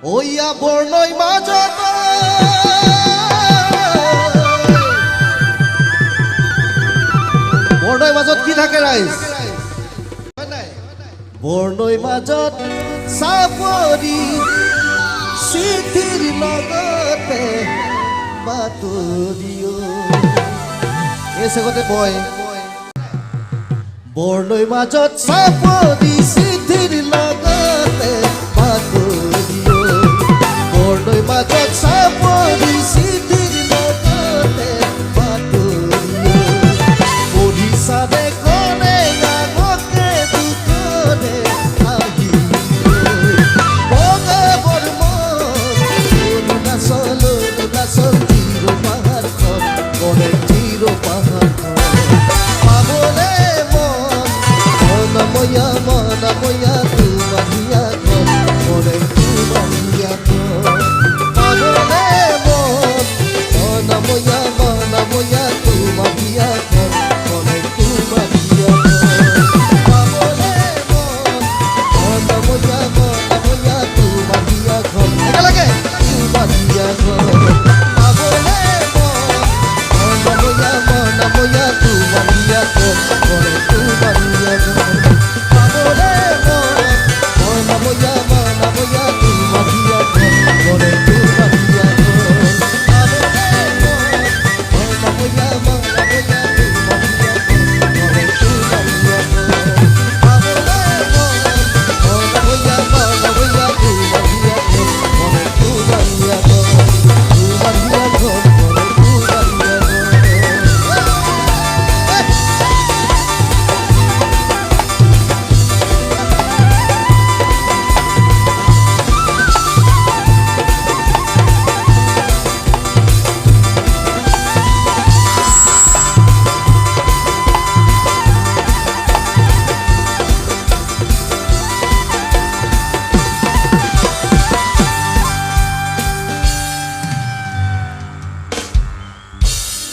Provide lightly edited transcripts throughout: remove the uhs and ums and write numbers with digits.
ওইয়া বর্ণই মাজত বৰ্ণই মাজত কি থাকে ৰাইজ বৰ্ণই মাজত চাপৰি চিঠিৰ লগতে বাতৰিও এই চেগতে বয় বৰ্ণই মাজত চাপৰি চিঠিৰ লগতে বাতৰিও বৰ্ণই মাজত চাপৰি চিঠিৰ লগতে বাতৰিও পঢ়িছানে কোনে আগতে দুখনে আহি বগা বৰ্মন অৰুণাচল চিৰ পাহাৰখন কৰে চিৰ পাহাৰখন পাবলে মনময়া তোমাৰিয়া ঘৰ কৰে তোমাৰিয়া ঘৰ পাবলে মনময়া তোমাৰিয়া ঘৰ কৰে তোমাৰিয়া ঘৰ পাবলে মনময়া তোমাৰিয়া ঘৰ একেলগে তোমাৰিয়া ঘৰ পাবলে মনময়া তোমাৰিয়া ঘৰ কৰে তোমাৰিয়া ঘৰ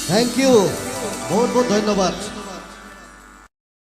থ্যাংক ইউ বহুত বহুত ধন্যবাদ।